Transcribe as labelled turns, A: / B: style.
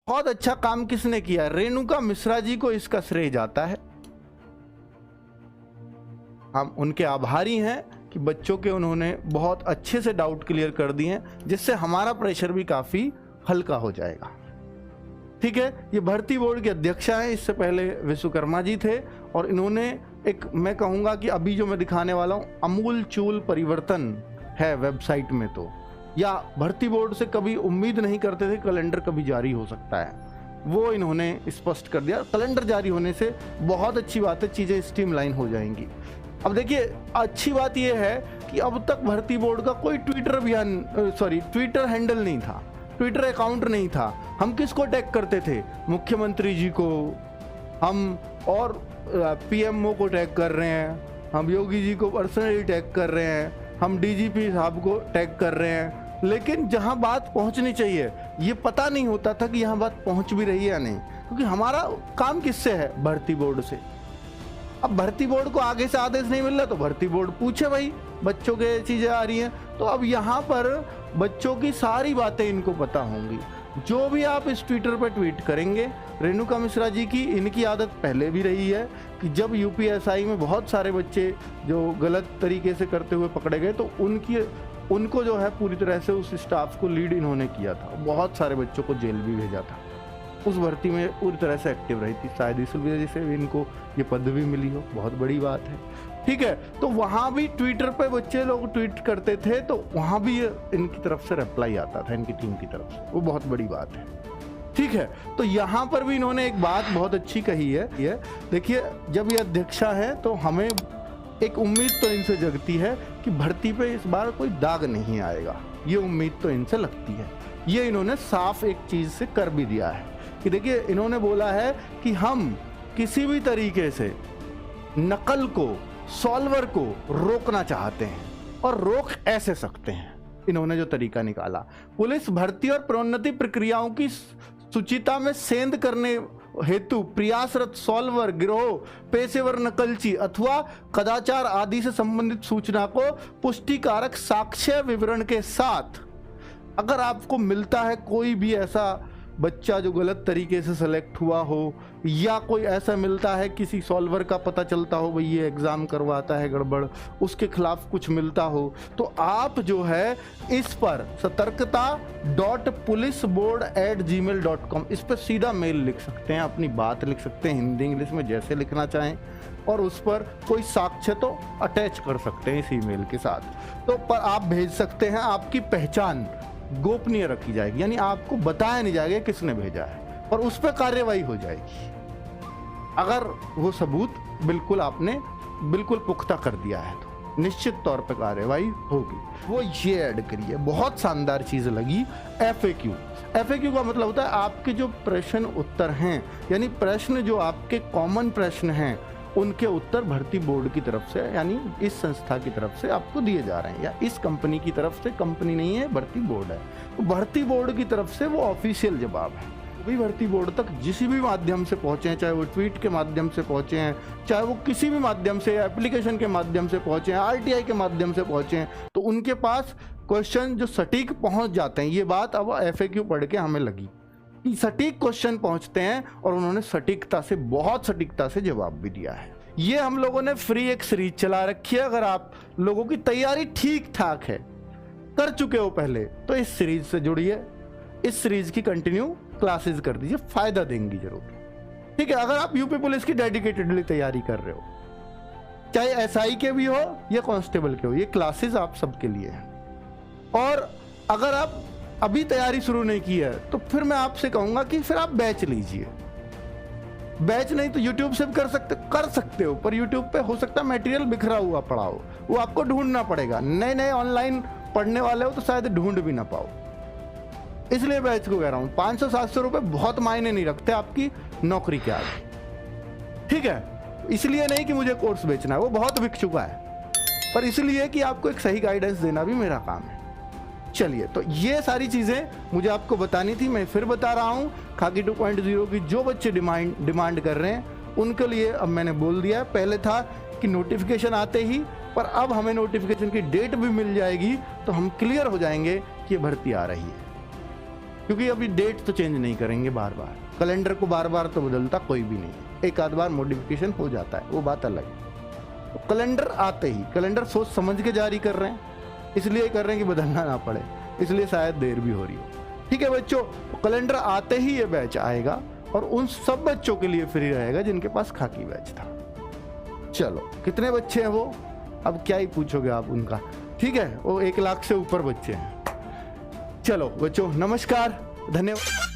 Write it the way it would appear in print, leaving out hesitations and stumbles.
A: बहुत अच्छा काम किसने किया? रेणुका मिश्रा जी को इसका श्रेय जाता है। हम उनके आभारी हैं कि बच्चों के उन्होंने बहुत अच्छे से डाउट क्लियर कर दिए हैं, जिससे हमारा प्रेशर भी काफी हल्का हो जाएगा। ठीक है, ये भर्ती बोर्ड के अध्यक्षा हैं, इससे पहले विश्वकर्मा जी थे, और इन्होंने एक, मैं कहूँगा कि अभी जो मैं दिखाने वाला हूँ, अमूल चूल परिवर्तन है वेबसाइट में। तो या भर्ती बोर्ड से कभी उम्मीद नहीं करते थे कैलेंडर कभी जारी हो सकता है, वो इन्होंने स्पष्ट कर दिया। कैलेंडर जारी होने से बहुत अच्छी बात है, चीज़ें स्ट्रीमलाइन हो जाएंगी। अब देखिए, अच्छी बात यह है कि अब तक भर्ती बोर्ड का कोई ट्विटर हैंडल नहीं था, ट्विटर अकाउंट नहीं था। हम किसको टैग करते थे? मुख्यमंत्री जी को हम, और पीएमओ को टैग कर रहे हैं, हम योगी जी को पर्सनली टैग कर रहे हैं, हम डीजीपी साहब को टैग कर रहे हैं। लेकिन जहां बात पहुंचनी चाहिए, ये पता नहीं होता था कि यहाँ बात पहुंच भी रही है या नहीं, क्योंकि हमारा काम किससे है? भर्ती बोर्ड से। अब भर्ती बोर्ड को आगे से आदेश नहीं मिल रहा तो भर्ती बोर्ड पूछे, भाई बच्चों के चीजें आ रही हैं, तो अब यहाँ पर बच्चों की सारी बातें इनको पता होंगी। जो भी आप इस ट्विटर पर ट्वीट करेंगे, रेणुका मिश्रा जी की इनकी आदत पहले भी रही है कि जब यूपीएसआई में बहुत सारे बच्चे जो गलत तरीके से करते हुए पकड़े गए, तो उनको जो है पूरी तरह से उस स्टाफ को लीड इन्होंने किया था, बहुत सारे बच्चों को जेल भी भेजा था, उस भर्ती में पूरी तरह से एक्टिव रही थी। शायद इस वजह से इनको ये पदवी मिली हो, बहुत बड़ी बात है। ठीक है, तो वहां भी ट्विटर पे बच्चे लोग ट्वीट करते थे, तो वहां भी इनकी तरफ से रिप्लाई आता था, इनकी टीम की तरफ से, वो बहुत बड़ी बात है। ठीक है, तो यहाँ पर भी इन्होंने एक बात बहुत अच्छी कही है। ये देखिए, जब ये अध्यक्षा है तो हमें एक उम्मीद तो इनसे जगती है कि भर्ती पे इस बार कोई दाग नहीं आएगा, ये उम्मीद तो इनसे लगती है। ये इन्होंने साफ एक चीज से कर भी दिया है कि देखिए, इन्होंने बोला है कि हम किसी भी तरीके से नकल को, सॉल्वर को रोकना चाहते हैं, और रोक ऐसे सकते हैं। इन्होंने जो तरीका निकाला, पुलिस भर्ती और प्रोन्नति प्रक्रियाओं की सुचिता में सेंध करने हेतु प्रयासरत सॉल्वर गिरोह, पेशेवर नकलची अथवा कदाचार आदि से संबंधित सूचना को पुष्टिकारक साक्ष्य विवरण के साथ, अगर आपको मिलता है कोई भी ऐसा बच्चा जो गलत तरीके से सेलेक्ट हुआ हो, या कोई ऐसा मिलता है किसी सॉल्वर का पता चलता हो, भाई ये एग्जाम करवाता है गड़बड़, उसके खिलाफ कुछ मिलता हो, तो आप जो है इस पर satarkta.puliceboard@gmail.com, इस पर सीधा मेल लिख सकते हैं, अपनी बात लिख सकते हैं, हिंदी इंग्लिश में जैसे लिखना चाहें, और उस पर कोई साक्ष्य तो अटैच कर सकते हैं इस ईमेल के साथ। तो पर आप भेज सकते हैं, आपकी पहचान गोपनीय रखी जाएगी, यानी आपको बताया नहीं जाएगा किसने भेजा है, और उस पर कार्रवाई हो जाएगी अगर वो सबूत बिल्कुल आपने बिल्कुल पुख्ता कर दिया है, तो निश्चित तौर पर कार्रवाई होगी। वो ये ऐड करिए, बहुत शानदार चीज लगी, FAQ। FAQ का मतलब होता है आपके जो प्रश्न उत्तर हैं, यानी प्रश्न जो आपके कॉमन प्रश्न हैं, उनके उत्तर भर्ती बोर्ड की तरफ से, यानी इस संस्था की तरफ से आपको दिए जा रहे हैं, या इस कंपनी की तरफ से, कंपनी नहीं है भर्ती बोर्ड है, तो भर्ती बोर्ड की तरफ से वो ऑफिशियल जवाब है। भी भर्ती बोर्ड तक जिस भी माध्यम से पहुंचे हैं, चाहे वो ट्वीट के माध्यम से पहुंचे हैं, चाहे वो किसी भी माध्यम से, एप्लीकेशन के माध्यम से पहुंचे हैं, RTI के माध्यम से पहुंचे हैं, तो उनके पास क्वेश्चन जो सटीक पहुंच जाते हैं। ये बात अब FAQ पढ़ के हमें लगी कि सटीक क्वेश्चन पहुंचते हैं, और उन्होंने सटीकता से, बहुत सटीकता से जवाब भी दिया है। ये हम लोगों ने फ्री एक सीरीज चला रखी है, अगर आप लोगों की तैयारी ठीक ठाक है, कर चुके हो पहले, तो इस सीरीज से जुड़िए, इस सीरीज की कंटिन्यू क्लासेस कर दीजिए, फायदा देंगी जरूर। ठीक है, अगर आप यूपी पुलिस की डेडिकेटेडली तैयारी कर रहे हो, चाहे SI के भी हो या कांस्टेबल के हो, ये क्लासेस आप सबके लिए हैं। और अगर आप अभी तैयारी शुरू नहीं की है, तो फिर मैं आपसे कहूंगा कि फिर आप बैच लीजिए। बैच नहीं तो यूट्यूब से भी कर सकते हो, पर यूट्यूब पे हो सकता है मटेरियल बिखरा हुआ पड़ा हो, वो आपको ढूंढना पड़ेगा। नए ऑनलाइन पढ़ने वाले हो तो शायद ढूंढ भी ना पाओ, इसलिए बैच को कह रहा हूं। 500-700 रुपए बहुत मायने नहीं रखते आपकी नौकरी के आगे। ठीक है, इसलिए नहीं कि मुझे कोर्स बेचना है, वो बहुत बिक चुका है, पर इसलिए कि आपको एक सही गाइडेंस देना भी मेरा काम है। चलिए, तो ये सारी चीजें मुझे आपको बतानी थी, मैं फिर बता रहा हूं। खाकी 2.0 की जो बच्चे डिमांड कर रहे हैं, उनके लिए अब मैंने बोल दिया है। पहले था कि नोटिफिकेशन आते ही, पर अब हमें नोटिफिकेशन की डेट भी मिल जाएगी, तो हम क्लियर हो जाएंगे कि भर्ती आ रही है। क्योंकि अभी डेट तो चेंज नहीं करेंगे बार बार, कैलेंडर को बार बार तो बदलता कोई भी नहीं, एक आध बार मॉडिफिकेशन हो जाता है, वो बात अलग है। तो कैलेंडर आते ही, कैलेंडर सोच समझ के जारी कर रहे हैं, इसलिए कर रहे हैं कि बदलना ना पड़े, इसलिए शायद देर भी हो रही हो। ठीक है बच्चों, तो कैलेंडर आते ही ये बैच आएगा और उन सब बच्चों के लिए फ्री रहेगा जिनके पास खाकी बैच था। चलो कितने बच्चे हैं वो, अब क्या ही पूछोगे आप उनका, ठीक है, वो 1 लाख से ऊपर बच्चे हैं। चलो बच्चों नमस्कार, धन्यवाद।